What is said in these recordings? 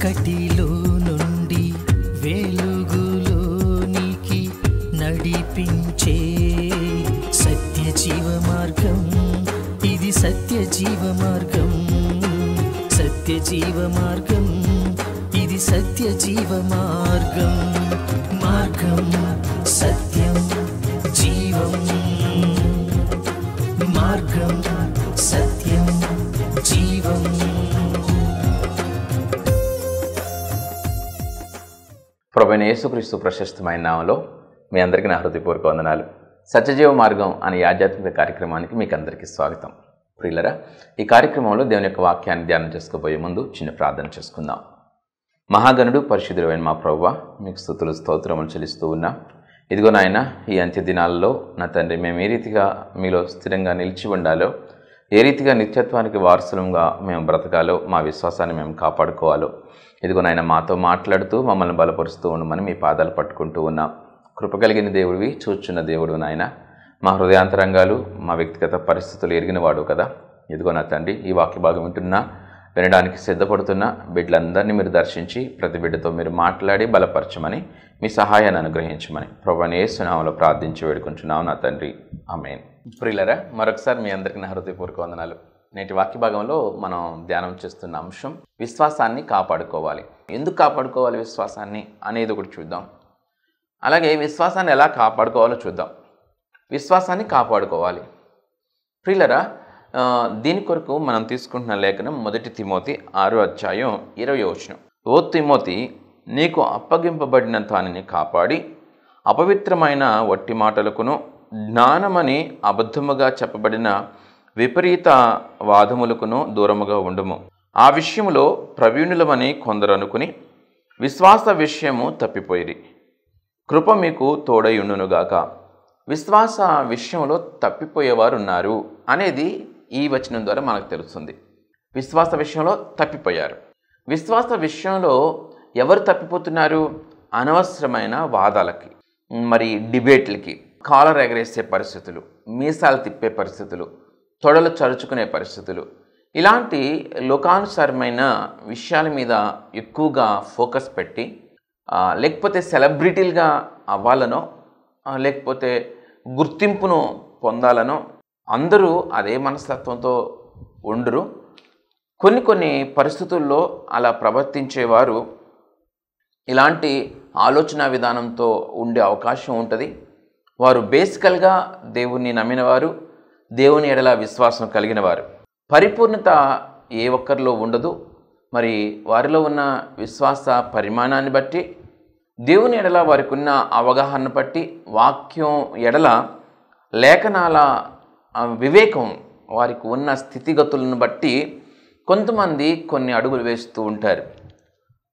చీకటిలో నుండి వెలుగులోనికి నడిపించే సత్య జీవ మార్గం, ఇది సత్య జీవ మార్గం, సత్య జీవ మార్గం, ఇది సత్య జీవ మార్గం. మార్గం సత్యం జీవం, మార్గం సత్యం జీవం. ప్రభువైన యేసుక్రీస్తు ప్రశస్తమైన నామములో మీ అందరికీ నా హృదయపూర్వక వందనాలు. సత్యజీవ మార్గం అనే ఆధ్యాత్మిక కార్యక్రమానికి మీకు అందరికీ స్వాగతం. ప్రియులరా, ఈ కార్యక్రమంలో దేవుని యొక్క వాక్యాన్ని ధ్యానం చేసుకోబోయే ముందు చిన్న ప్రార్థన చేసుకుందాం. మహాగణుడు పరిశుద్ధుడైన మా ప్రభువా, మీకు స్తుతులు స్తోత్రములు చెల్లిస్తూ ఉన్నా. ఇదిగో నాయన, ఈ అంత్య దినాల్లో నా తండ్రి మేము ఏ రీతిగా మీలో స్థిరంగా నిలిచి ఉండాలో, ఏ రీతిగా నిత్యత్వానికి వారసులంగా మేము బ్రతకాలో, మా విశ్వాసాన్ని మేము కాపాడుకోవాలో ఇదిగో నాయన మాతో మాట్లాడుతూ మమ్మల్ని బలపరుస్తూ ఉండమని మీ పాదాలు పట్టుకుంటూ ఉన్నాం. కృప కలిగిన దేవుడివి, చూచున్న దేవుడు నాయన, మా హృదయాంతరంగాలు మా వ్యక్తిగత పరిస్థితులు ఎరిగినవాడు కదా. ఇదిగో నా తండ్రి, ఈ వాక్య భాగం వినడానికి సిద్ధపడుతున్న బిడ్డలందరినీ మీరు దర్శించి ప్రతి బిడ్డతో మీరు మాట్లాడి బలపరచమని, మీ సహాయాన్ని అనుగ్రహించమని ప్రభువైన యేసు నామములో ప్రార్థించి వేడుకుంటున్నాం నా తండ్రి, ఆమేన్. ప్రియులరా, మరొకసారి మీ అందరికీ నా హృదయపూర్వక వందనాలు. నేటి వాక్య భాగంలో మనం ధ్యానం చేస్తున్న అంశం విశ్వాసాన్ని కాపాడుకోవాలి. ఎందుకు కాపాడుకోవాలి విశ్వాసాన్ని అనేది ఒకటి చూద్దాం. అలాగే విశ్వాసాన్ని ఎలా కాపాడుకోవాలో చూద్దాం. విశ్వాసాన్ని కాపాడుకోవాలి. ప్రియులరా, దీని కొరకు మనం తీసుకుంటున్న లేఖనం 1 తిమోతి 6:20. ఓ తిమోతి, నీకు అప్పగింపబడిన దానిని కాపాడి అపవిత్రమైన వట్టి మాటలకును జ్ఞానమని అబద్ధముగా చెప్పబడిన విపరీత వాదములకును దూరముగా ఉండుము. ఆ విషయములో ప్రవీణులమని కొందరు అనుకుని విశ్వాస విషయము తప్పిపోయిరి. కృప మీకు తోడయుండునుగాక. విశ్వాస విషయంలో తప్పిపోయేవారు ఉన్నారు అనేది ఈ వచనం ద్వారా మనకు తెలుస్తుంది. విశ్వాస విషయంలో తప్పిపోయారు. విశ్వాస విషయంలో ఎవరు తప్పిపోతున్నారు? అనవసరమైన వాదాలకి, మరి డిబేట్లకి, కాలర్ ఎగరేసే పరిస్థితులు, మీసాలు తిప్పే పరిస్థితులు, తొడలు చరుచుకునే పరిస్థితులు, ఇలాంటి లోకానుసారమైన విషయాల మీద ఎక్కువగా ఫోకస్ పెట్టి, లేకపోతే సెలబ్రిటీలుగా అవ్వాలనో, లేకపోతే గుర్తింపును పొందాలనో అందరూ అదే మనస్తత్వంతో ఉండరు. కొన్ని పరిస్థితుల్లో అలా ప్రవర్తించేవారు ఇలాంటి ఆలోచన విధానంతో ఉండే అవకాశం ఉంటుంది. వారు బేసికల్గా దేవుణ్ణి నమ్మినవారు, దేవుని ఎడల విశ్వాసం కలిగిన వారు. పరిపూర్ణత ఏ ఒక్కరిలో ఉండదు. మరి వారిలో ఉన్న విశ్వాస పరిమాణాన్ని బట్టి, దేవుని ఎడల వారికి ఉన్న అవగాహన బట్టి, వాక్యం ఎడల లేఖనాల వివేకం, వారికి ఉన్న స్థితిగతులను బట్టి కొంతమంది కొన్ని అడుగులు వేస్తూ ఉంటారు.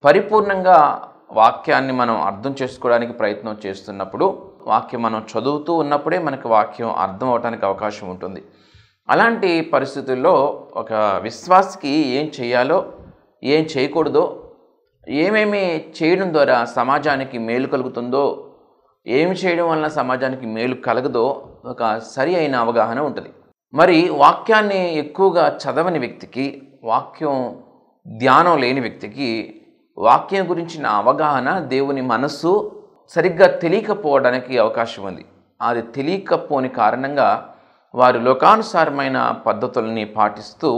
పరిపూర్ణంగా వాక్యాన్ని మనం అర్థం చేసుకోవడానికి ప్రయత్నం చేస్తున్నప్పుడు, వాక్యం మనం చదువుతూ ఉన్నప్పుడే మనకి వాక్యం అర్థం అవడానికి అవకాశం ఉంటుంది. అలాంటి పరిస్థితుల్లో ఒక విశ్వాసికి ఏం చేయాలో, ఏం చేయకూడదో, ఏమేమి చేయడం ద్వారా సమాజానికి మేలు కలుగుతుందో, ఏమి చేయడం వలన సమాజానికి మేలు కలగదో ఒక సరి అయిన అవగాహన ఉంటుంది. మరి వాక్యాన్ని ఎక్కువగా చదవని వ్యక్తికి, వాక్యం ధ్యానం లేని వ్యక్తికి వాక్యం గురించిన అవగాహన, దేవుని మనస్సు సరిగ్గా తెలియకపోవడానికి అవకాశం ఉంది. అది తెలియకపోని కారణంగా వారు లోకానుసారమైన పద్ధతుల్ని పాటిస్తూ,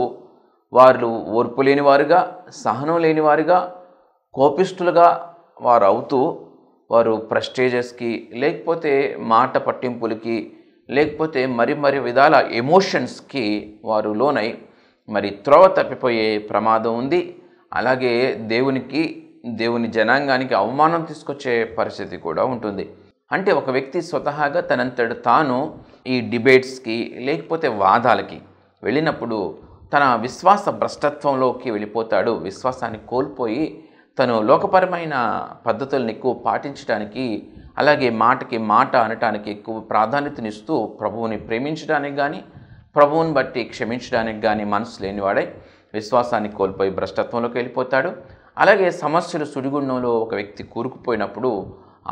వారు ఓర్పు లేనివారుగా, సహనం లేనివారుగా, కోపిష్ఠులుగా వారు అవుతూ, వారు ప్రెస్టేజెస్కి, లేకపోతే మాట పట్టింపులకి, లేకపోతే మరి విధాల ఎమోషన్స్కి వారు లోనై మరి త్రోవ తప్పిపోయే ప్రమాదం ఉంది. అలాగే దేవుని జనాంగానికి అవమానం తీసుకొచ్చే పరిస్థితి కూడా ఉంటుంది. అంటే ఒక వ్యక్తి స్వతహాగా తనంతట తాను ఈ డిబేట్స్కి, లేకపోతే వాదాలకి వెళ్ళినప్పుడు తన విశ్వాస భ్రష్టత్వంలోకి వెళ్ళిపోతాడు. విశ్వాసాన్ని కోల్పోయి తను లోకపరమైన పద్ధతులను ఎక్కువ పాటించడానికి, అలాగే మాటకి మాట అనటానికి ఎక్కువ ప్రాధాన్యతనిస్తూ ప్రభువుని ప్రేమించడానికి కానీ, ప్రభువుని బట్టి క్షమించడానికి కానీ మనసు లేనివాడై విశ్వాసాన్ని కోల్పోయి భ్రష్టత్వంలోకి వెళ్ళిపోతాడు. అలాగే సమస్యలు సుడిగుండంలో ఒక వ్యక్తి కూరుకుపోయినప్పుడు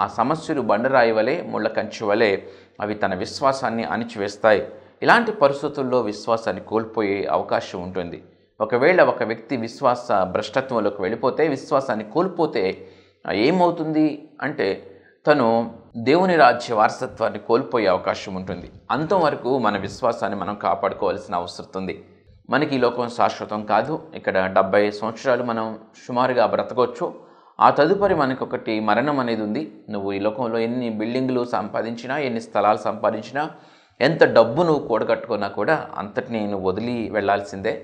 ఆ సమస్యలు బండరాయి వలె, ముళ్ళ కంచె వలె అవి తన విశ్వాసాన్ని అణిచివేస్తాయి. ఇలాంటి పరిస్థితుల్లో విశ్వాసాన్ని కోల్పోయే అవకాశం ఉంటుంది. ఒకవేళ ఒక వ్యక్తి విశ్వాస భ్రష్టత్వంలోకి వెళ్ళిపోతే, విశ్వాసాన్ని కోల్పోతే ఏమవుతుంది అంటే తను దేవుని రాజ్య వారసత్వాన్ని కోల్పోయే అవకాశం ఉంటుంది. అంతవరకు మన విశ్వాసాన్ని మనం కాపాడుకోవాల్సిన అవసరం ఉంది. మనకి ఈ లోకం శాశ్వతం కాదు. ఇక్కడ 70 సంవత్సరాలు మనం సుమారుగా బ్రతకొచ్చు. ఆ తదుపరి మనకు ఒకటి మరణం అనేది ఉంది. నువ్వు ఈ లోకంలో ఎన్ని బిల్డింగులు సంపాదించినా, ఎన్ని స్థలాలు సంపాదించినా, ఎంత డబ్బు నువ్వు కూడగట్టుకున్నా కూడా అంతటిని నువ్వు వదిలి వెళ్ళాల్సిందే.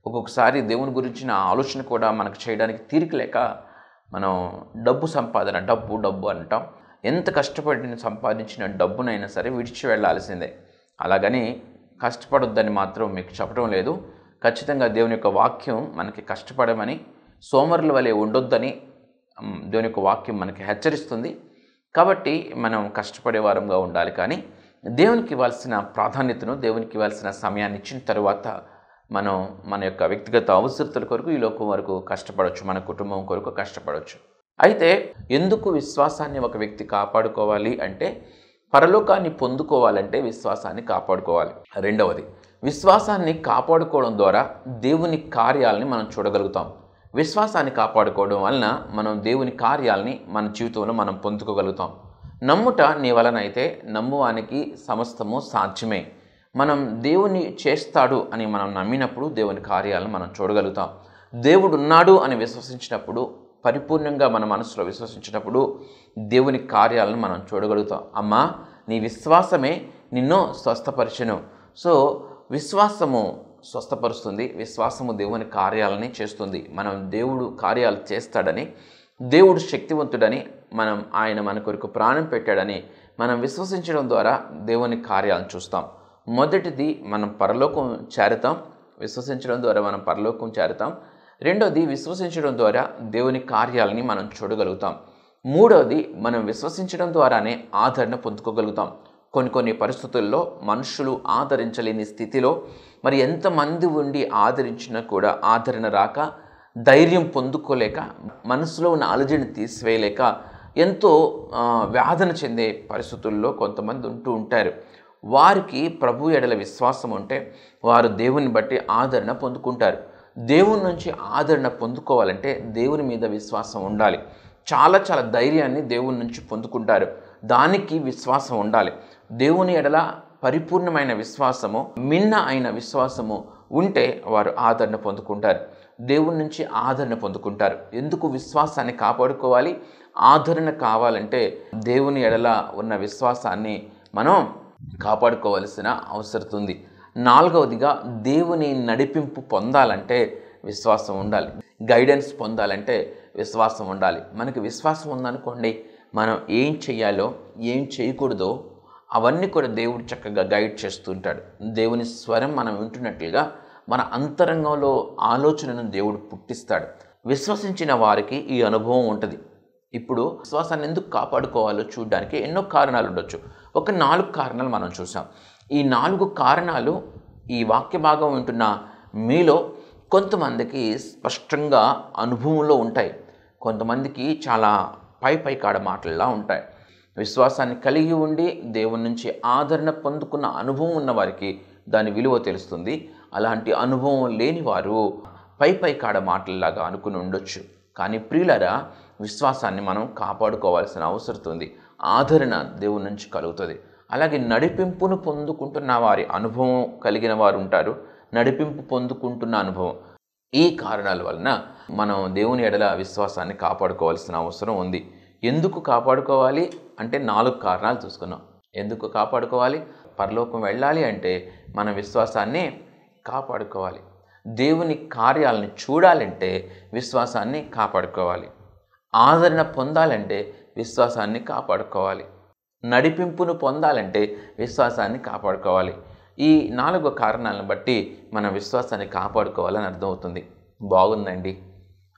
ఒక్కొక్కసారి దేవుని గురించిన ఆలోచన కూడా మనకు చేయడానికి తీరిక లేక మనం డబ్బు సంపాదన, డబ్బు డబ్బు అంటాం. ఎంత కష్టపడి సంపాదించిన డబ్బునైనా సరే విడిచి వెళ్ళాల్సిందే. అలాగని కష్టపడొద్దని మాత్రం మీకు చెప్పడం లేదు. ఖచ్చితంగా దేవుని యొక్క వాక్యం మనకి కష్టపడమని, సోమరుల వలె ఉండొద్దని దేవుని యొక్క వాక్యం మనకి హెచ్చరిస్తుంది. కాబట్టి మనం కష్టపడే వారంగా ఉండాలి. కానీ దేవునికి ఇవ్వాల్సిన ప్రాధాన్యతను, దేవునికి ఇవ్వాల్సిన సమయాన్ని ఇచ్చిన తర్వాత మనం మన యొక్క వ్యక్తిగత అవసరతల కొరకు ఈ లోకం వరకు కష్టపడవచ్చు, మన కుటుంబం కొరకు కష్టపడవచ్చు. అయితే ఎందుకు విశ్వాసాన్ని ఒక వ్యక్తి కాపాడుకోవాలి అంటే, పరలోకాన్ని పొందుకోవాలంటే విశ్వాసాన్ని కాపాడుకోవాలి. రెండవది, విశ్వాసాన్ని కాపాడుకోవడం ద్వారా దేవుని కార్యాలని మనం చూడగలుగుతాం. విశ్వాసాన్ని కాపాడుకోవడం వలన మనం దేవుని కార్యాలని మన జీవితంలో మనం పొందుకోగలుగుతాం. నమ్ముట నీ వలన అయితే నమ్మువానికి సమస్తము సాధ్యమే. మనం దేవుని చేస్తాడు అని మనం నమ్మినప్పుడు దేవుని కార్యాలను మనం చూడగలుగుతాం. దేవుడు ఉన్నాడు అని విశ్వసించినప్పుడు, పరిపూర్ణంగా మన మనసులో విశ్వసించినప్పుడు దేవుని కార్యాలను మనం చూడగలుగుతాం. అమ్మా, నీ విశ్వాసమే నిన్ను స్వస్థపరిచెను. సో విశ్వాసము స్వస్థపరుస్తుంది. విశ్వాసము దేవుని కార్యాలని చేస్తుంది. మనం దేవుడు కార్యాలు చేస్తాడని, దేవుడు శక్తివంతుడని, ఆయన మన కొరకు ప్రాణం పెట్టాడని మనం విశ్వసించడం ద్వారా దేవుని కార్యాలను చూస్తాం. మొదటిది, మనం పరలోకం చేరతాం. విశ్వసించడం ద్వారా మనం పరలోకం చేరతాం. రెండవది, విశ్వసించడం ద్వారా దేవుని కార్యాలని మనం చూడగలుగుతాం. మూడవది, మనం విశ్వసించడం ద్వారానే ఆదరణ పొందుకోగలుగుతాం. కొన్ని పరిస్థితుల్లో మనుషులు ఆదరించలేని స్థితిలో మరి ఎంతమంది ఉండి ఆదరించినా కూడా ఆదరణ రాక, ధైర్యం పొందుకోలేక, మనసులో ఉన్న అలజడిని తీసివేయలేక ఎంతో వేదన చెందే పరిస్థితుల్లో కొంతమంది ఉంటూ ఉంటారు. వారికి ప్రభు ఎడల విశ్వాసం ఉంటే వారు దేవుని బట్టి ఆదరణ పొందుకుంటారు. దేవుని నుంచి ఆదరణ పొందుకోవాలంటే దేవుని మీద విశ్వాసం ఉండాలి. చాలా ధైర్యాన్ని దేవుని నుంచి పొందుకుంటారు. దానికి విశ్వాసం ఉండాలి. దేవుని ఎడల పరిపూర్ణమైన విశ్వాసము, మిన్న అయిన విశ్వాసము ఉంటే వారు ఆదరణ పొందుకుంటారు. దేవుని నుంచి ఆదరణ పొందుకుంటారు. ఎందుకు విశ్వాసాన్ని కాపాడుకోవాలి? ఆదరణ కావాలంటే దేవుని ఎడల ఉన్న విశ్వాసాన్ని మనం కాపాడుకోవాల్సిన అవసరం ఉంది. నాలుగవదిగా, దేవుని నడిపింపు పొందాలంటే విశ్వాసం ఉండాలి. గైడెన్స్ పొందాలంటే విశ్వాసం ఉండాలి. మనకి విశ్వాసం ఉందనుకోండి, మనం ఏం చేయాలో ఏం చేయకూడదో అవన్నీ కూడా దేవుడు చక్కగా గైడ్ చేస్తుంటాడు. దేవుని స్వరం మనం వింటున్నట్లుగా మన అంతరంగంలో ఆలోచనను దేవుడు పుట్టిస్తాడు. విశ్వసించిన వారికి ఈ అనుభవం ఉంటుంది. ఇప్పుడు విశ్వాసాన్ని ఎందుకు కాపాడుకోవాలో చూడడానికి ఎన్నో కారణాలు ఉండొచ్చు. ఒక 4 కారణాలు మనం చూసాం. ఈ 4 కారణాలు ఈ వాక్య భాగం వింటున్న మీలో కొంతమందికి స్పష్టంగా అనుభవంలో ఉంటాయి. కొంతమందికి చాలా పై కాడ మాటల్లా ఉంటాయి. విశ్వాసాన్ని కలిగి ఉండి దేవుని నుంచి ఆదరణ పొందుకున్న అనుభవం ఉన్న వారికి దాని విలువ తెలుస్తుంది. అలాంటి అనుభవం లేని వారు పై కాడ మాటల్లాగా అనుకుని ఉండొచ్చు. కానీ ప్రియులారా, విశ్వాసాన్ని మనం కాపాడుకోవాల్సిన అవసరం ఉంది. ఆదరణ దేవుని నుంచి కలుగుతుంది. అలాగే నడిపింపును పొందుకుంటున్న వారి అనుభవం కలిగిన వారు ఉంటారు. నడిపింపు పొందుకుంటున్న అనుభవం. ఈ కారణాల వలన మనం దేవుని ఎడల విశ్వాసాన్ని కాపాడుకోవాల్సిన అవసరం ఉంది. ఎందుకు కాపాడుకోవాలి అంటే 4 కారణాలు చూసుకున్నాం. ఎందుకు కాపాడుకోవాలి? పరలోకం వెళ్ళాలి అంటే మన విశ్వాసాన్ని కాపాడుకోవాలి. దేవుని కార్యాలను చూడాలంటే విశ్వాసాన్ని కాపాడుకోవాలి. ఆదరణ పొందాలంటే విశ్వాసాన్ని కాపాడుకోవాలి. నడిపింపును పొందాలంటే విశ్వాసాన్ని కాపాడుకోవాలి. ఈ 4 కారణాలను బట్టి మన విశ్వాసాన్ని కాపాడుకోవాలని అర్థమవుతుంది. బాగుందండి.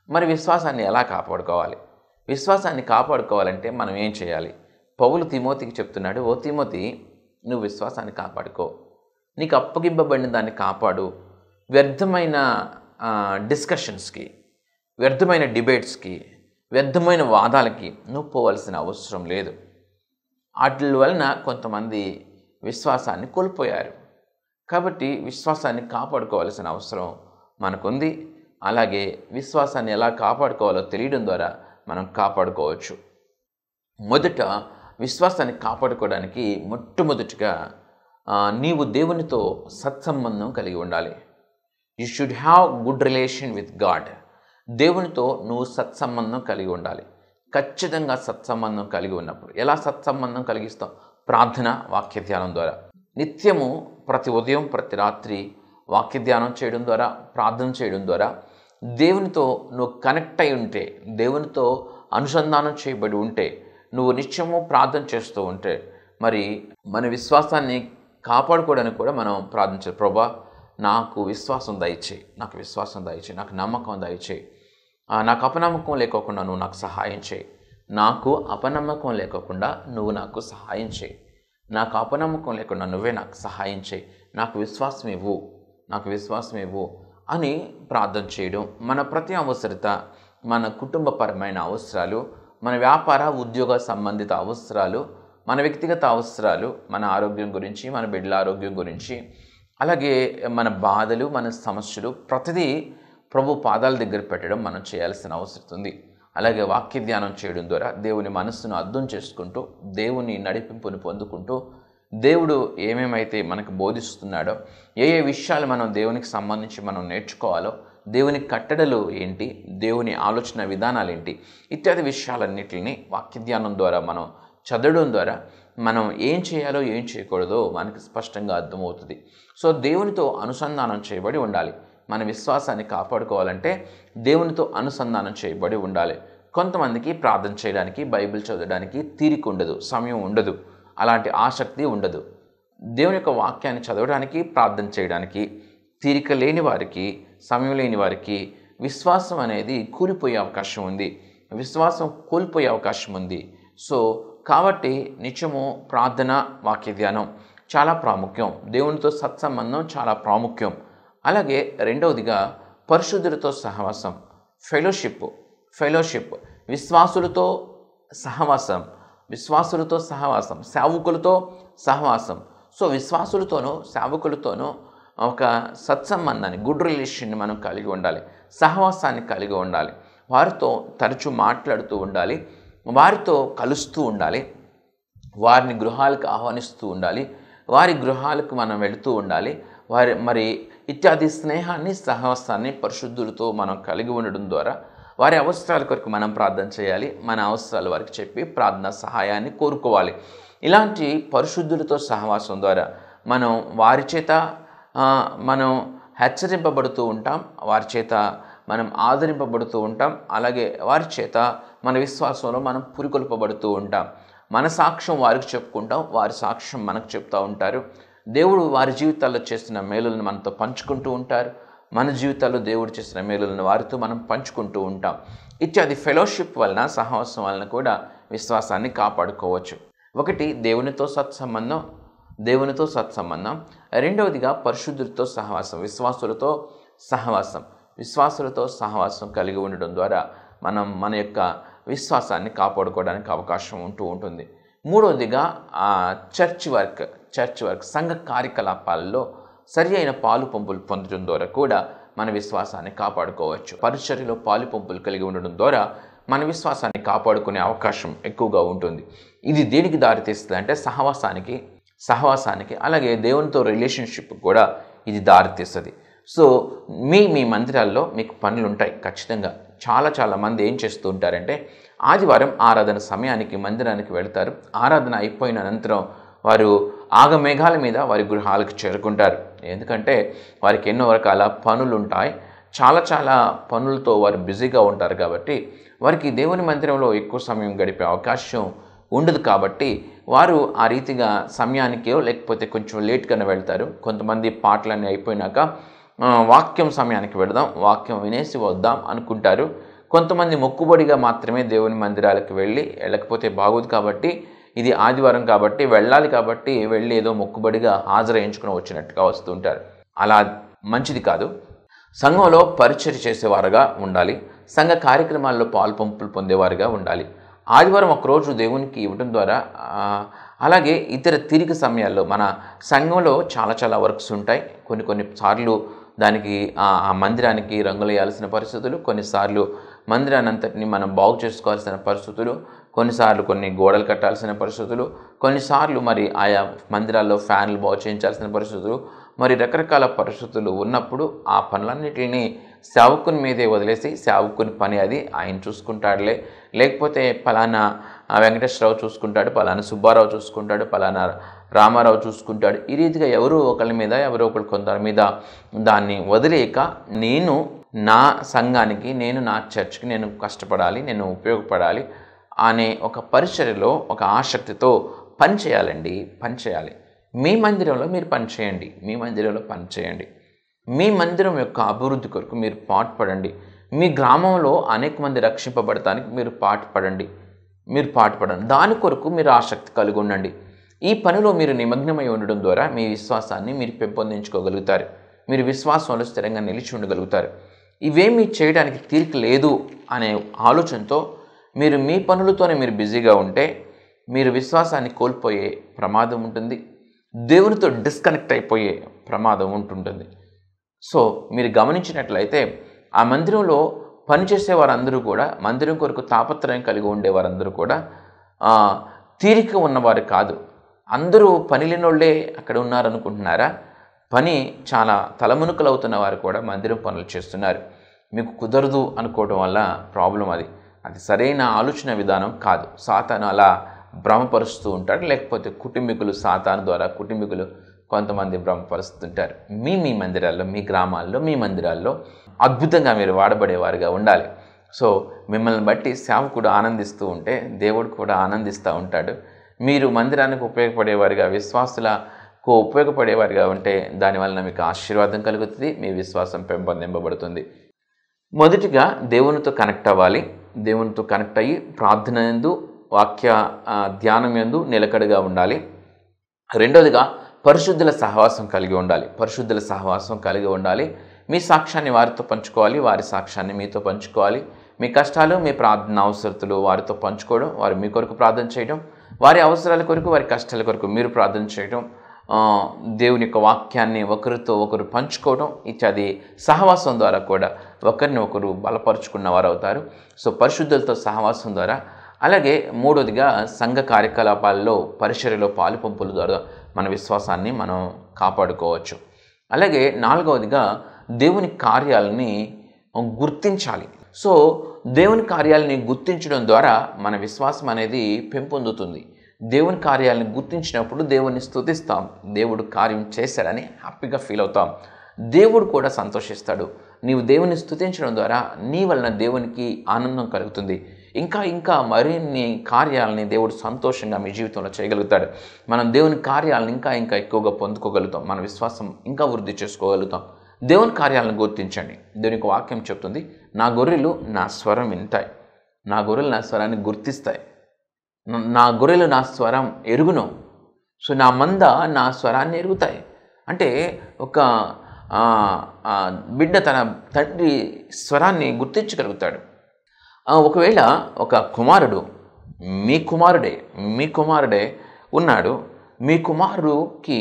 మరి విశ్వాసాన్ని ఎలా కాపాడుకోవాలి? విశ్వాసాన్ని కాపాడుకోవాలంటే మనం ఏం చేయాలి? పౌలు తిమోతికి చెప్తున్నాడు, ఓ తిమోతి, నువ్వు విశ్వాసాన్ని కాపాడుకో. నీకు అప్పగింపబడిన దాన్ని కాపాడు. వ్యర్థమైన డిస్కషన్స్కి, వ్యర్థమైన డిబేట్స్కి, వ్యర్థమైన వాదాలకి నువ్వు పోవాల్సిన అవసరం లేదు. వాటి వలన కొంతమంది విశ్వాసాన్ని కోల్పోయారు. కాబట్టి విశ్వాసాన్ని కాపాడుకోవాల్సిన అవసరం మనకుంది. అలాగే విశ్వాసాన్ని ఎలా కాపాడుకోవాలో తెలియడం ద్వారా మనం కాపాడుకోవచ్చు. మొదట విశ్వాసాన్ని కాపాడుకోవడానికి మొట్టమొదటిగా నీవు దేవునితో సత్సంబంధం కలిగి ఉండాలి. You should have good relation with God. దేవునితో నువ్వు సత్సంబంధం కలిగి ఉండాలి. ఖచ్చితంగా సత్సంబంధం కలిగి ఉన్నప్పుడు ఎలా సత్సంబంధం కలిగిస్తాం? ప్రార్థన, వాక్య ధ్యానం ద్వారా. నిత్యము ప్రతి ఉదయం ప్రతి రాత్రి వాక్య ధ్యానం చేయడం ద్వారా, ప్రార్థన చేయడం ద్వారా దేవునితో నువ్వు కనెక్ట్ అయి ఉంటే, దేవునితో అనుసంధానం చేయబడి ఉంటే, నువ్వు నిత్యము ప్రార్థన చేస్తూ ఉంటే మరి మన విశ్వాసాన్ని కాపాడుకోవడానికి కూడా మనం ప్రార్థించాలి. ప్రభువా, నాకు విశ్వాసం దయచేయి, నాకు విశ్వాసం దయచేయి, నాకు నమ్మకం దయచేయి, నాకు అపనమ్మకం లేకోకుండా నువ్వు నాకు సహాయం చేయి, నాకు అపనమ్మకం లేకోకుండా నువ్వు నాకు సహాయం చేయి, నాకు అపనమ్మకం లేకుండా నువ్వే నాకు సహాయం చేయి, నాకు విశ్వాసం ఇవ్వు, నాకు విశ్వాసం ఇవ్వు అని ప్రార్థన చేయడం. మన ప్రతి అవసరత, మన కుటుంబపరమైన అవసరాలు, మన వ్యాపార ఉద్యోగ సంబంధిత అవసరాలు, మన వ్యక్తిగత అవసరాలు, మన ఆరోగ్యం గురించి, మన బిడ్డల ఆరోగ్యం గురించి, అలాగే మన బాధలు, మన సమస్యలు ప్రతిదీ ప్రభు పాదాల దగ్గర పెట్టడం మనం చేయాల్సిన అవసరం ఉంది. అలాగే వాక్య ధ్యానం చేయడం ద్వారా దేవుని మనస్సును అర్థం చేసుకుంటూ, దేవుని నడిపింపుని పొందుకుంటూ, దేవుడు ఏమేమైతే మనకు బోధిస్తున్నాడో, ఏ ఏ విషయాలు మనం దేవునికి సంబంధించి మనం నేర్చుకోవాలో, దేవుని కట్టడలు ఏంటి, దేవుని ఆలోచన విధానాలు ఏంటి, ఇత్యాది విషయాలన్నిటిని వాక్య ధ్యానం ద్వారా మనం చదవడం ద్వారా మనం ఏం చేయాలో ఏం చేయకూడదో మనకి స్పష్టంగా అర్థమవుతుంది. సో దేవునితో అనుసంధానం చేయబడి ఉండాలి. మన విశ్వాసాన్ని కాపాడుకోవాలంటే దేవునితో అనుసంధానం చేయబడి ఉండాలి. కొంతమందికి ప్రార్థన చేయడానికి, బైబిల్ చదవడానికి తీరిక ఉండదు, సమయం ఉండదు, అలాంటి ఆసక్తి ఉండదు. దేవుని యొక్క వాక్యాన్ని చదవడానికి, ప్రార్థన చేయడానికి తీరిక లేని వారికి, సమయం లేని వారికి విశ్వాసం అనేది కూలిపోయే అవకాశం ఉంది, విశ్వాసం కోల్పోయే అవకాశం ఉంది. సో కాబట్టి నిత్యము ప్రార్థన, వాక్య ధ్యానం చాలా ప్రాముఖ్యం. దేవునితో సత్సంబంధం చాలా ప్రాముఖ్యం. అలాగే రెండవదిగా పరిశుద్ధులతో సహవాసం, ఫెలోషిప్, విశ్వాసులతో సహవాసం, సేవకులతో సహవాసం. సో విశ్వాసులతోనూ సేవకులతోనూ ఒక సత్సంబంధాన్ని, గుడ్ రిలేషన్ని మనం కలిగి ఉండాలి, సహవాసాన్ని కలిగి ఉండాలి. వారితో తరచూ మాట్లాడుతూ ఉండాలి, వారితో కలుస్తూ ఉండాలి, వారిని గృహాలకు ఆహ్వానిస్తూ ఉండాలి, వారి గృహాలకు మనం వెళుతూ ఉండాలి. మరి ఇత్యాది స్నేహాన్ని, సహవాసాన్ని పరిశుద్ధులతో మనం కలిగి ఉండడం ద్వారా వారి అవసరాల కొరకు మనం ప్రార్థన చేయాలి, మన అవసరాలు వారికి చెప్పి ప్రార్థన సహాయాన్ని కోరుకోవాలి. ఇలాంటి పరిశుద్ధులతో సహవాసం ద్వారా మనం వారి చేత మనం హెచ్చరింపబడుతూ ఉంటాం, వారి చేత మనం ఆదరింపబడుతూ ఉంటాం, అలాగే వారి చేత మన విశ్వాసంలో మనం పురికొల్పబడుతూ ఉంటాం. మన సాక్ష్యం వారికి చెప్పుకుంటాం, వారి సాక్ష్యం మనకు చెప్తూ ఉంటారు. దేవుడు వారి జీవితాల్లో చేసిన మేలులను మనతో పంచుకుంటూ ఉంటారు, మన జీవితాల్లో దేవుడు చేసిన మేలులను వారితో మనం పంచుకుంటూ ఉంటాం. ఇత్యాది ఫెలోషిప్ వలన, సహవాసం వలన కూడా విశ్వాసాన్ని కాపాడుకోవచ్చు. ఒకటి దేవునితో సత్సంబంధం, రెండవదిగా పరిశుద్ధులతో సహవాసం, విశ్వాసులతో సహవాసం కలిగి ఉండడం ద్వారా మనం మన యొక్క విశ్వాసాన్ని కాపాడుకోవడానికి అవకాశం ఉంటుంది. మూడవదిగా చర్చ్ వర్క్, సంఘ కార్యకలాపాలలో సరి అయిన పాలు పంపులు పొందడం ద్వారా కూడా మన విశ్వాసాన్ని కాపాడుకోవచ్చు. పరిచర్యలో పాలు పంపులు కలిగి ఉండడం ద్వారా మన విశ్వాసాన్ని కాపాడుకునే అవకాశం ఎక్కువగా ఉంటుంది. ఇది దేనికి దారితీస్తుంది అంటే సహవాసానికి, అలాగే దేవునితో రిలేషన్షిప్ కూడా ఇది దారితీస్తుంది. సో మీ మందిరాల్లో మీకు పనులు ఉంటాయి ఖచ్చితంగా. చాలా మంది ఏం చేస్తూ ఉంటారంటే ఆదివారం ఆరాధన సమయానికి మందిరానికి వెళ్తారు. ఆరాధన అయిపోయిన అనంతరం వారు ఆగమేఘాల మీద వారి గృహాలకు చేరుకుంటారు. ఎందుకంటే వారికి ఎన్నో రకాల పనులు ఉంటాయి, చాలా పనులతో వారు బిజీగా ఉంటారు. కాబట్టి వారికి దేవుని మందిరంలో ఎక్కువ సమయం గడిపే అవకాశం ఉండదు. కాబట్టి వారు ఆ రీతిగా సమయానికో లేకపోతే కొంచెం లేట్గానే వెళ్తారు. కొంతమంది పాటలన్నీ అయిపోయినాక వాక్యం సమయానికి వెళదాం, వాక్యం వినేసి వద్దాం అనుకుంటారు. కొంతమంది మొక్కుబడిగా మాత్రమే దేవుని మందిరాలకు వెళ్ళకపోతే బాగోదు, కాబట్టి ఇది ఆదివారం కాబట్టి వెళ్ళాలి, కాబట్టి వెళ్ళి ఏదో మొక్కుబడిగా హాజరయించుకుని వచ్చినట్టుగా వస్తుంటారు. అలా మంచిది కాదు. సంఘంలో పరిచర్య చేసేవారుగా ఉండాలి, సంఘ కార్యక్రమాల్లో పాలుపంపులు పొందేవారుగా ఉండాలి. ఆదివారం ఒకరోజు దేవునికి ఇవ్వడం ద్వారా, అలాగే ఇతర తీరిక సమయాల్లో మన సంఘంలో చాలా వర్క్స్ ఉంటాయి. కొన్ని సార్లు దానికి ఆ మందిరానికి రంగులు వేయాల్సిన పరిస్థితులు, కొన్నిసార్లు మందిరాన్ని అంతటిని మనం బాగు చేసుకోవాల్సిన పరిస్థితులు, కొన్నిసార్లు కొన్ని గోడలు కట్టాల్సిన పరిస్థితులు, కొన్నిసార్లు మరి ఆయా మందిరాల్లో ఫ్యాన్లు బాగు చేయించాల్సిన పరిస్థితులు, మరి రకరకాల పరిస్థితులు ఉన్నప్పుడు ఆ పనులన్నిటిని సేవకుని మీదే వదిలేసి సేవకుని పని అది ఆయన చూసుకుంటాడులే, లేకపోతే పలానా వెంకటేశ్వరరావు చూసుకుంటాడు, పలానా సుబ్బారావు చూసుకుంటాడు, పలానా రామారావు చూసుకుంటాడు, ఈ రీతిగా ఎవరో ఒకరి మీద ఎవరో ఒకరు కొందరి మీద దాన్ని వదిలేక నేను నా సంఘానికి, నేను నా చర్చ్కి నేను కష్టపడాలి, నేను ఉపయోగపడాలి అనే ఒక పరిచర్యలో ఒక ఆసక్తితో పని చేయాలండి. పని చేయాలి. మీ మందిరంలో మీరు పని చేయండి. మీ మందిరంలో పని చేయండి. మీ మందిరం యొక్క అభివృద్ధి కొరకు మీరు పాటుపడండి. మీ గ్రామంలో అనేక మంది రక్షింపబడటానికి మీరు పాటుపడండి. దాని కొరకు మీరు ఆసక్తి కలిగి ఉండండి. ఈ పనిలో మీరు నిమగ్నమై ఉండడం ద్వారా మీ విశ్వాసాన్ని మీరు పెంపొందించుకోగలుగుతారు. మీరు విశ్వాసంలో స్థిరంగా నిలిచి ఉండగలుగుతారు. ఇవేమీ చేయడానికి తీరిక లేదు అనే ఆలోచనతో మీరు మీ పనులతోనే మీరు బిజీగా ఉంటే మీరు విశ్వాసాన్ని కోల్పోయే ప్రమాదం ఉంటుంది. దేవునితో డిస్కనెక్ట్ అయిపోయే ప్రమాదం ఉంటుంటుంది. సో మీరు గమనించినట్లయితే ఆ మందిరంలో పనిచేసే వారందరూ కూడా, మందిరం కొరకు తాపత్రయం కలిగి ఉండేవారందరూ కూడా తీరిక ఉన్నవారు కాదు. అందరూ పని లేనోళ్ళే అక్కడ ఉన్నారనుకుంటున్నారా? పని చాలా తలమునుకలు అవుతున్న వారు కూడా మందిరం పనులు చేస్తున్నారు. మీకు కుదరదు అనుకోవడం వల్ల ప్రాబ్లం. అది సరైన ఆలోచన విధానం కాదు. సాతాను అలా భ్రమపరుస్తూ ఉంటాడు. లేకపోతే సాతాను ద్వారా కుటుంబీకులు కొంతమంది భ్రమపరుస్తుంటారు. మీ మందిరాల్లో, మీ గ్రామాల్లో, మీ మందిరాల్లో అద్భుతంగా మీరు వాడబడేవారుగా ఉండాలి. సో మిమ్మల్ని బట్టి సేవకుడు ఆనందిస్తూ ఉంటే దేవుడు కూడా ఆనందిస్తూ ఉంటాడు. మీరు మందిరానికి ఉపయోగపడేవారుగా, విశ్వాసులకు ఉపయోగపడేవారుగా ఉంటే దానివల్ల మీకు ఆశీర్వాదం కలుగుతుంది. మీ విశ్వాసం పెంపొందింపబడుతుంది. మొదటిగా దేవునితో కనెక్ట్ అవ్వాలి. దేవునితో కనెక్ట్ అయ్యి ప్రార్థన యందు, వాక్య ధ్యానం యందు నిలకడగా ఉండాలి. రెండోదిగా పరిశుద్ధుల సహవాసం కలిగి ఉండాలి. మీ సాక్ష్యాన్ని వారితో పంచుకోవాలి, వారి సాక్ష్యాన్ని మీతో పంచుకోవాలి. మీ కష్టాలు, మీ ప్రార్థన అవసరతలు వారితో పంచుకోవడం, వారు మీ కొరకు ప్రార్థన చేయడం, వారి అవసరాల కొరకు, వారి కష్టాల కొరకు మీరు ప్రార్థన చేయడం, దేవుని యొక్క వాక్యాన్ని ఒకరితో ఒకరు పంచుకోవడం ఇత్యాది సహవాసం ద్వారా కూడా ఒకరిని ఒకరు బలపరుచుకున్న వారు అవుతారు. సో పరిశుద్ధులతో సహవాసం ద్వారా. అలాగే మూడోదిగా సంఘ కార్యకలాపాల్లో, పరిచర్యలో పాలు పంపుల ద్వారా మన విశ్వాసాన్ని మనం కాపాడుకోవచ్చు. అలాగే నాలుగవదిగా దేవుని కార్యాలని గుర్తించాలి. సో దేవుని కార్యాలని గుర్తించడం ద్వారా మన విశ్వాసం అనేది పెంపొందుతుంది. దేవుని కార్యాలను గుర్తించినప్పుడు దేవుని స్తుతిస్తాం. దేవుడు కార్యం చేశాడని హ్యాపీగా ఫీల్ అవుతాం. దేవుడు కూడా సంతోషిస్తాడు. నీవు దేవుని స్తుతించడం ద్వారా నీ వలన దేవునికి ఆనందం కలుగుతుంది. ఇంకా మరిన్ని కార్యాలని దేవుడు సంతోషంగా మీ జీవితంలో చేయగలుగుతాడు. మనం దేవుని కార్యాలను ఇంకా ఎక్కువగా పొందుకోగలుగుతాం. మన విశ్వాసం ఇంకా వృద్ధి చేసుకోగలుగుతాం. దేవుని కార్యాలను గుర్తించండి. దేవుని యొక్క వాక్యం చెప్తుంది, నా గొర్రెలు నా స్వరం వింటాయి, నా గొర్రెలు నా స్వరాన్ని గుర్తిస్తాయి, నా గొర్రెలు నా స్వరం ఎరుగును. సో నా మంద నా స్వరాన్ని ఎరుగుతాయి. అంటే ఒక బిడ్డ తన తండ్రి స్వరాన్ని గుర్తించగలుగుతాడు. ఒకవేళ ఒక కుమారుడు, మీ కుమారుడే ఉన్నాడు. మీ కుమారుడికి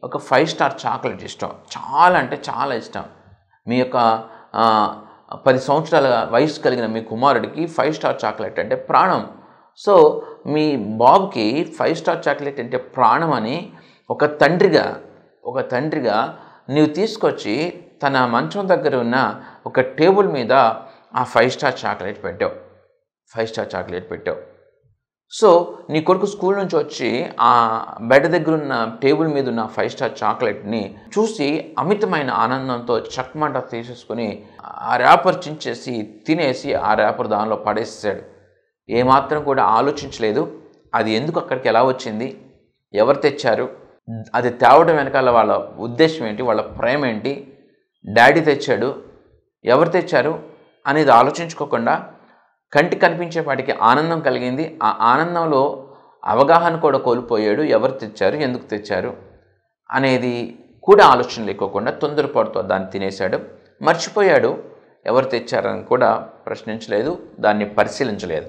ఒక 5 స్టార్ చాక్లెట్ ఇష్టం, చాలా అంటే చాలా ఇష్టం. మీ యొక్క 10 సంవత్సరాల వయసు కలిగిన మీ కుమారుడికి 5 స్టార్ చాక్లెట్ అంటే ప్రాణం. సో మీ బాబుకి 5 స్టార్ చాక్లెట్ అంటే ప్రాణం అని ఒక తండ్రిగా నీవు తీసుకొచ్చి తన మంచం దగ్గర ఉన్న ఒక టేబుల్ మీద ఆ 5 స్టార్ చాక్లెట్ పెట్టావు. సో నీ కొడుకు స్కూల్ నుంచి వచ్చి ఆ బెడ్ దగ్గర ఉన్న టేబుల్ మీద ఉన్న 5 స్టార్ చాక్లెట్ని చూసి అమితమైన ఆనందంతో చక్మంట తీసేసుకుని ఆ ర్యాపర్ చించేసి తినేసి ఆ ర్యాపర్ దానిలో పడేసాడు. ఏమాత్రం కూడా ఆలోచించలేదు అది ఎందుకు అక్కడికి ఎలా వచ్చింది, ఎవరు తెచ్చారు, అది తేవడం వెనకాల వాళ్ళ ఉద్దేశం ఏంటి, వాళ్ళ ప్రేమ ఏంటి, డాడీ తెచ్చాడు, ఎవరు తెచ్చారు అనేది ఆలోచించుకోకుండా కంటికి కనిపించే వాటికి ఆనందం కలిగింది. ఆ ఆనందంలో అవగాహన కూడా కోల్పోయాడు. ఎవరు తెచ్చారు, ఎందుకు తెచ్చారు అనేది కూడా ఆలోచన లేకోకుండా తొందరపాటుతో దాన్ని తినేశాడు. మర్చిపోయాడు, ఎవరు తెచ్చారని కూడా ప్రశ్నించలేదు, దాన్ని పరిశీలించలేదు.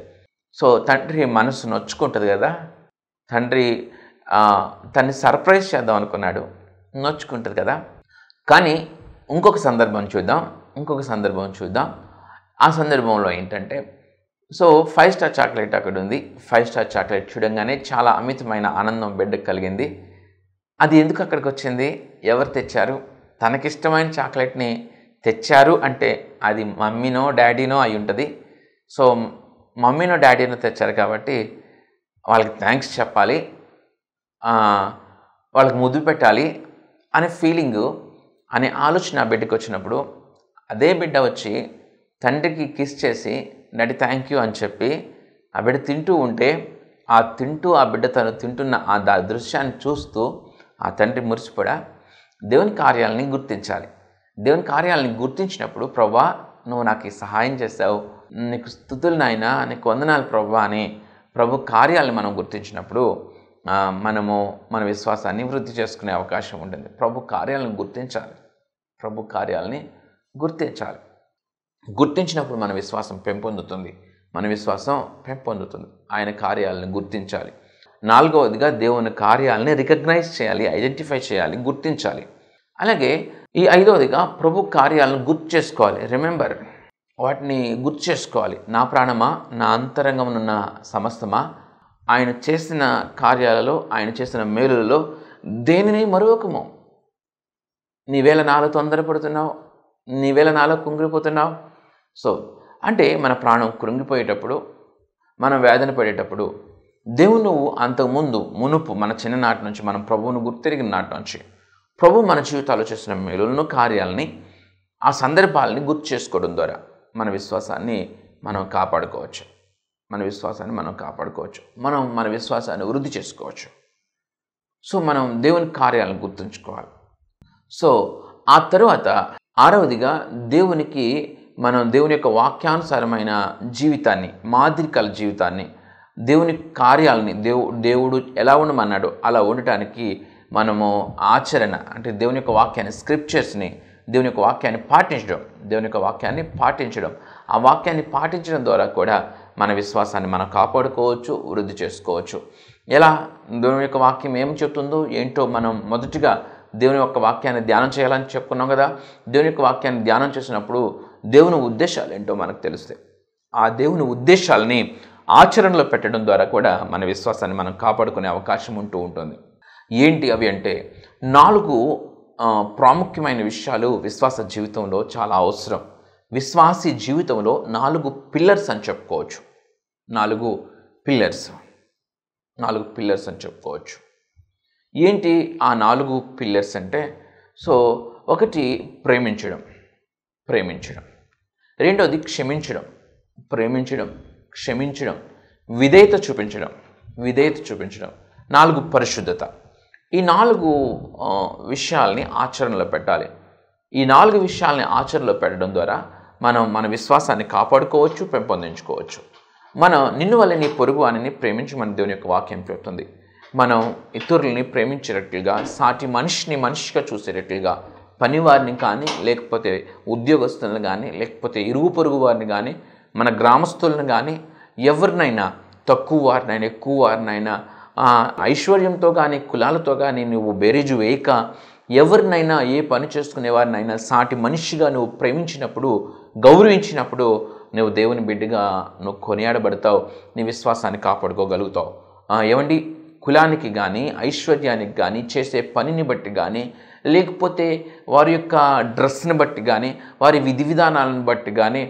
సో తండ్రి మనసు నొచ్చుకుంటుంది కదా. తండ్రి తన్ని సర్ప్రైజ్ చేద్దాం అనుకున్నాడు, నొచ్చుకుంటుంది కదా. కానీ ఇంకొక సందర్భం చూద్దాం. ఆ సందర్భంలో ఏంటంటే, సో 5 స్టార్ చాక్లెట్ అక్కడ ఉంది. 5 స్టార్ చాక్లెట్ చూడంగానే చాలా అమితమైన ఆనందం బిడ్డకు కలిగింది. అది ఎందుకు అక్కడికి వచ్చింది? ఎవరు తెచ్చారు? తనకిష్టమైన చాక్లెట్ని తెచ్చారు అంటే అది మమ్మీనో డాడీనో అయి ఉంటుంది. సో మమ్మీనో డాడీనో తెచ్చారు కాబట్టి వాళ్ళకి థ్యాంక్స్ చెప్పాలి, వాళ్ళకి ముద్దు పెట్టాలి అనే ఫీలింగు, అనే ఆలోచన ఆ బిడ్డకి వచ్చినప్పుడు, అదే బిడ్డ వచ్చి తండ్రికి కిస్ చేసి డాడీ థ్యాంక్ యూ అని చెప్పి ఆ బిడ్డ తింటూ ఉంటే, ఆ బిడ్డ తను తింటున్న ఆ దృశ్యాన్ని చూస్తూ ఆ తండ్రి మురిసిపోడా దేవుని కార్యాలని గుర్తించాలి. దేవుని కార్యాలని గుర్తించినప్పుడు, ప్రభువా నువ్వు నాకు ఈ సహాయం చేసావు, నీకు స్తుతులు నాయనా, నీకు వందనాలు ప్రభువా అని ప్రభు కార్యాలను మనం గుర్తించినప్పుడు మనము మన విశ్వాసాన్ని వృద్ధి చేసుకునే అవకాశం ఉంటుంది. ప్రభు కార్యాలను గుర్తించాలి. గుర్తించినప్పుడు మన విశ్వాసం పెంపొందుతుంది. ఆయన కార్యాలను గుర్తించాలి. 4వదిగా దేవుని కార్యాలని రికగ్నైజ్ చేయాలి, ఐడెంటిఫై చేయాలి, గుర్తించాలి. అలాగే ఈ 5వదిగా ప్రభు కార్యాలను గుర్తు చేసుకోవాలి. రిమెంబర్, వాటిని గుర్తు చేసుకోవాలి. నా ప్రాణమా, నా అంతరంగమునున్న సమస్తమా, ఆయన చేసిన కార్యాలలో, ఆయన చేసిన మేలులలో దేనిని మరొకము. నీవేళ నాలో తొందరపడుతున్నావు, నీవేళ నాలో కుంగిపోతున్నావు. సో అంటే మన ప్రాణం కృంగిపోయేటప్పుడు, మనం వేదన పడేటప్పుడు, దేవుడు నువ్వు మునుపు మన చిన్ననాటి నుంచి, మనం ప్రభువును గుర్తిరిగిన నాటి నుంచి ప్రభు మన జీవితాల్లో చేసిన మేలులను, కార్యాలని, ఆ సందర్భాలని గుర్తు చేసుకోవడం ద్వారా మన విశ్వాసాన్ని మనం కాపాడుకోవచ్చు. మనం మన విశ్వాసాన్ని వృద్ధి చేసుకోవచ్చు. సో మనం దేవుని కార్యాలను గుర్తుంచుకోవాలి. సో ఆ తరువాత 6వదిగా మనం దేవుని యొక్క వాక్యానుసారమైన జీవితాన్ని, మాదిరికల జీవితాన్ని, దేవుని కార్యాలని, దేవుడు ఎలా ఉండమన్నాడో అలా ఉండటానికి మనము ఆచరణ, అంటే దేవుని యొక్క వాక్యాన్ని, స్క్రిప్చర్స్ని, దేవుని యొక్క వాక్యాన్ని పాటించడం, ఆ వాక్యాన్ని పాటించడం ద్వారా కూడా మన విశ్వాసాన్ని మనం కాపాడుకోవచ్చు, వృద్ధి చేసుకోవచ్చు. ఎలా? దేవుని యొక్క వాక్యం ఏం చెప్తుందో ఏంటో మనం మొదటిగా దేవుని యొక్క వాక్యాన్ని ధ్యానం చేయాలని చెప్పుకున్నాం కదా. దేవుని యొక్క వాక్యాన్ని ధ్యానం చేసినప్పుడు దేవుని ఉద్దేశాలు ఏంటో మనకు తెలుస్తాయి. ఆ దేవుని ఉద్దేశాలని ఆచరణలో పెట్టడం ద్వారా కూడా మన విశ్వాసాన్ని మనం కాపాడుకునే అవకాశం ఉంటుంది. ఏంటి అవి అంటే, 4 ప్రాముఖ్యమైన విషయాలు విశ్వాస జీవితంలో చాలా అవసరం. విశ్వాసీ జీవితంలో 4 పిల్లర్స్ అని చెప్పుకోవచ్చు. 4 పిల్లర్స్ అని చెప్పుకోవచ్చు. ఏంటి ఆ 4 పిల్లర్స్ అంటే, సో ఒకటి ప్రేమించడం. 2వది క్షమించడం, విధేయత చూపించడం. 4 పరిశుద్ధత. ఈ 4 విషయాల్ని ఆచరణలో పెట్టాలి. ఈ 4 విషయాల్ని ఆచరణలో పెట్టడం ద్వారా మనం మన విశ్వాసాన్ని కాపాడుకోవచ్చు, పెంపొందించుకోవచ్చు. నిన్ను వల్ల నీ పొరుగు వానిని ప్రేమించమని దేవుని యొక్క వాక్యం చెప్తుంది. మనం ఇతరులని ప్రేమించేటట్లుగా, సాటి మనిషిని మనిషిగా చూసేటట్లుగా, పనివారిని కానీ, లేకపోతే ఉద్యోగస్తులను కానీ, లేకపోతే ఇరుగు పొరుగు వారిని కానీ, మన గ్రామస్తులను కానీ, ఎవరినైనా, తక్కువ వారినైనా ఎక్కువ వారినైనా, ఐశ్వర్యంతో కానీ కులాలతో కానీ నువ్వు బేరీజు వేయక, ఎవరినైనా, ఏ పని చేసుకునే వారినైనా సాటి మనిషిగా నువ్వు ప్రేమించినప్పుడు, గౌరవించినప్పుడు నువ్వు దేవుని బిడ్డగా నువ్వు కొనియాడబడతావు, నీ విశ్వాసాన్ని కాపాడుకోగలుగుతావు. ఏమండి, కులానికి కానీ, ఐశ్వర్యానికి కానీ, చేసే పనిని బట్టి కానీ, లేకపోతే వారి యొక్క డ్రెస్ని బట్టి కానీ, వారి విధి విధానాలను బట్టి కానీ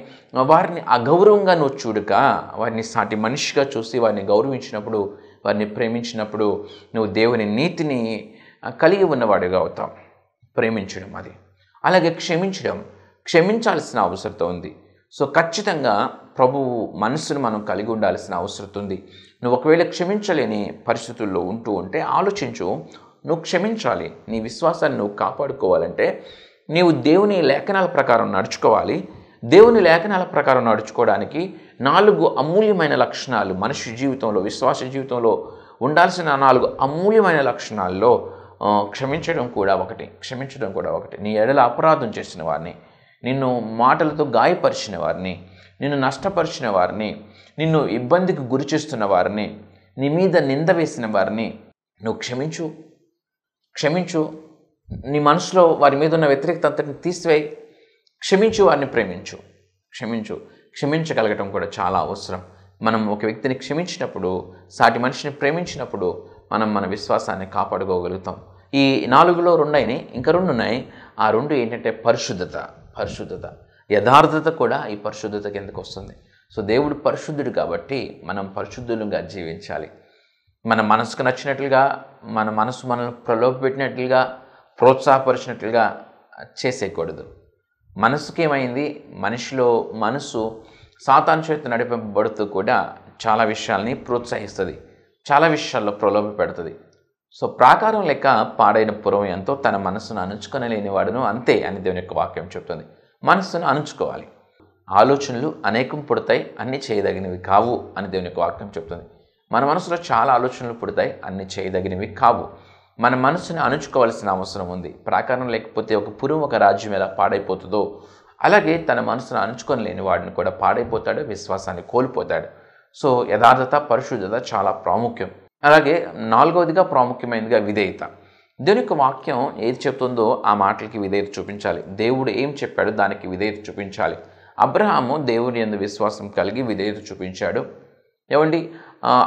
వారిని అగౌరవంగా నువ్వు చూడక, వారిని సాటి మనిషిగా చూసి వారిని గౌరవించినప్పుడు, వారిని ప్రేమించినప్పుడు నువ్వు దేవుని నీతిని కలిగి ఉన్నవాడిగా అవుతావు. ప్రేమించడం అది. అలాగే క్షమించాల్సిన అవసరం ఉంది. సో ఖచ్చితంగా ప్రభువు మనసును మనం కలిగి ఉండాల్సిన అవసరం ఉంది. నువ్వు ఒకవేళ క్షమించలేని పరిస్థితుల్లో ఉంటే ఆలోచించు. నువ్వు క్షమించాలి. నీ విశ్వాసాన్ని నువ్వు కాపాడుకోవాలంటే నీవు దేవుని లేఖనాల ప్రకారం నడుచుకోవాలి. దేవుని లేఖనాల ప్రకారం నడుచుకోవడానికి 4 అమూల్యమైన లక్షణాలు మనిషి జీవితంలో, విశ్వాస జీవితంలో ఉండాల్సిన 4 అమూల్యమైన లక్షణాల్లో క్షమించడం కూడా ఒకటి. నీ ఎడల అపరాధం చేసిన వారిని, నిన్ను మాటలతో గాయపరిచిన వారిని, నిన్ను నష్టపరిచిన వారిని, నిన్ను ఇబ్బందికి గురి చేస్తున్న వారిని, నీ మీద నింద వేసిన వారిని నువ్వు క్షమించు. నీ మనసులో వారి మీద ఉన్న వ్యతిరేకత అంతటిని తీసివేయి. క్షమించు, వారిని ప్రేమించు. క్షమించగలగటం కూడా చాలా అవసరం. మనం ఒక వ్యక్తిని క్షమించినప్పుడు, సాటి మనిషిని ప్రేమించినప్పుడు మనం మన విశ్వాసాన్ని కాపాడుకోగలుగుతాం. ఈ 4లో 2 అయినాయి, ఇంకా 2 ఉన్నాయి. ఆ 2 ఏంటంటే పరిశుద్ధత, యథార్థత కూడా ఈ పరిశుద్ధత కిందకు వస్తుంది. సో దేవుడు పరిశుద్ధుడు కాబట్టి మనం పరిశుద్ధులుగా జీవించాలి. మన మనసుకు నచ్చినట్లుగా, మన మనసు మనల్ని ప్రలోభపెట్టినట్లుగా, ప్రోత్సాహపరిచినట్లుగా చేసేయకూడదు. మనసుకేమైంది, మనసు సాతాను చేత నడిపింపబడుతూ కూడా చాలా విషయాల్ని ప్రోత్సహిస్తుంది, చాలా విషయాల్లో ప్రలోభ పెడుతుంది. సో ప్రాకారం లెక్క పాడైన పురం ఎంతో తన మనసును అణుచుకొనలేనివాడును అంతే అని దేవుని యొక్క వాక్యం చెప్తుంది. మనసును అణుచుకోవాలి. ఆలోచనలు అనేకం పుడతాయి, అన్నీ చేయదగినవి కావు అని దేవుని యొక్క వాక్యం చెప్తుంది. మన మనసులో చాలా ఆలోచనలు పుడతాయి, అన్నీ చేయదగినవి కావు. మన మనసుని అణుచుకోవాల్సిన అవసరం ఉంది. ప్రాకారం లేకపోతే ఒక పురం, ఒక రాజ్యం ఎలా పాడైపోతుందో అలాగే తన మనసును అణుచుకొని లేని వాడిని కూడా పాడైపోతాడు, విశ్వాసాన్ని కోల్పోతాడు. సో యథార్థత, పరిశుద్ధత చాలా ప్రాముఖ్యం. అలాగే 4వదిగా ప్రాముఖ్యమైనదిగా విధేయత. దేవుని యొక్క వాక్యం ఏది చెప్తుందో ఆ మాటలకి విధేయత చూపించాలి. దేవుడు ఏం చెప్పాడో దానికి విధేయత చూపించాలి. అబ్రహాము దేవుని యందు విశ్వాసం కలిగి విధేయత చూపించాడు.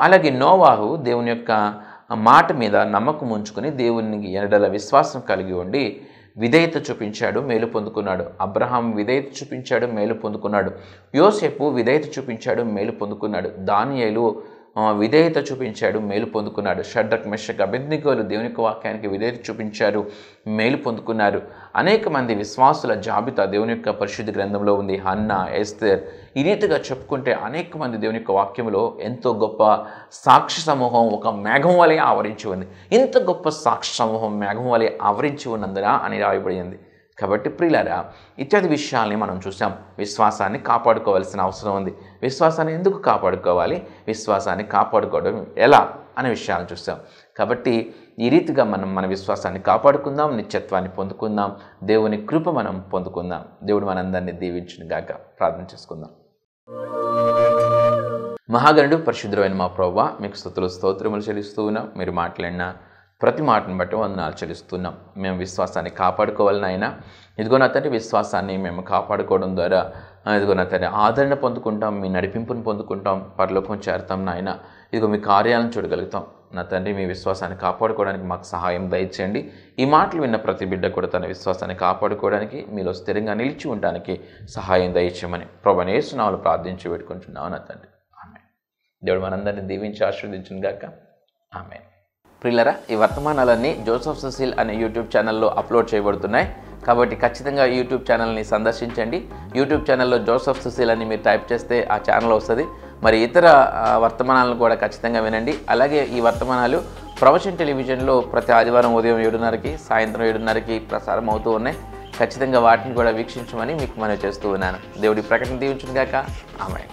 అలాగే నోవాహు దేవుని యొక్క మాట మీద నమ్మకం ఉంచుకొని దేవుని ఎడల విశ్వాసం కలిగి ఉండి విధేయత చూపించాడు, మేలు పొందుకున్నాడు. అబ్రహాం విధేయత చూపించాడు, మేలు పొందుకున్నాడు. యోసేపు విధేయత చూపించాడు, మేలు పొందుకున్నాడు. దానియేలు విధేయత చూపించాడు, మేలు పొందుకున్నాడు. షడ్రక్, మెషక్, అబేద్నెగోలు దేవుని యొక్క వాక్యానికి విధేయత చూపించారు, మేలు పొందుకున్నారు. అనేక మంది విశ్వాసుల జాబితా దేవుని యొక్క పరిశుద్ధ గ్రంథంలో ఉంది. హన్నా, ఎస్తేర్, ఈ రీతిగా చెప్పుకుంటే అనేక మంది దేవుని యొక్క వాక్యంలో ఎంతో గొప్ప సాక్షి సమూహం ఒక మేఘం వలె ఆవరించి ఉంది. ఇంత గొప్ప సాక్షి సమూహం మేఘం వలె ఆవరించి ఉన్నందున అని రాయబడింది. కాబట్టి ప్రియులారా, ఇత్యాది విషయాల్ని మనం చూసాం. విశ్వాసాన్ని కాపాడుకోవాల్సిన అవసరం ఉంది. విశ్వాసాన్ని ఎందుకు కాపాడుకోవాలి, విశ్వాసాన్ని కాపాడుకోవడం ఎలా అనే విషయాలను చూసాం. కాబట్టి ఈ రీతిగా మనం మన విశ్వాసాన్ని కాపాడుకుందాం, నిత్యత్వాన్ని పొందుకుందాం, దేవుని కృప మనం పొందుకుందాం. దేవుడు మనందరినీ దీవించును గాక. ప్రార్థన చేసుకుందాం. మహాగణుడు, పరిశుద్ధుడైన మా ప్రభువా, మీకు స్తుతులు స్తోత్రములు చెల్లిస్తూ ఉన్నాం. మీరు మాట్లాడిన ప్రతి మాటను బట్టి వందనాలు చెల్లిస్తున్నాం. మేము విశ్వాసాన్ని కాపాడుకోవాలని అయినా ఇదిగో నా తండ్రి, విశ్వాసాన్ని మేము కాపాడుకోవడం ద్వారా ఇదిగో నా తండ్రి ఆదరణ పొందుకుంటాం, మీ నడిపింపును పొందుకుంటాం, పరలోకం చేరుతాం నాయన. ఇదిగో మీ కార్యాలను చూడగలుగుతాం నా తండ్రి. మీ విశ్వాసాన్ని కాపాడుకోవడానికి మాకు సహాయం దయచేయండి. ఈ మాటలు విన్న ప్రతి బిడ్డ కూడా తన విశ్వాసాన్ని కాపాడుకోవడానికి, మీలో స్థిరంగా నిలిచి ఉండడానికి సహాయం దయచేయమని ప్రభువైన యేసు నామములో ప్రార్థించి పెట్టుకుంటున్నాం నా తండ్రి. ఆమేన్. దేవుడు మనందరినీ దీవించి ఆశీర్వదించును గాక. ఆమేన్. ప్రియులారా, ఈ వర్తమానాలన్నీ జోసెఫ్ సుశీల్ అనే యూట్యూబ్ ఛానల్లో అప్లోడ్ చేయబడుతున్నాయి. కాబట్టి ఖచ్చితంగా యూట్యూబ్ ఛానల్ని సందర్శించండి. యూట్యూబ్ ఛానల్లో జోసెఫ్ సుశీల్ అని మీరు టైప్ చేస్తే ఆ ఛానల్ వస్తుంది. మరి ఇతర వర్తమానాలను కూడా ఖచ్చితంగా వినండి. అలాగే ఈ వర్తమానాలు ప్రవచన్ టెలివిజన్లో ప్రతి ఆదివారం ఉదయం 7:30కి, సాయంత్రం 7:30కి ప్రసారం అవుతూ ఉన్నాయి. ఖచ్చితంగా వాటిని కూడా వీక్షించమని మీకు మనవి చేస్తూ ఉన్నాను. దేవుడి ప్రకటన దీవించును గాక. ఆమేన్.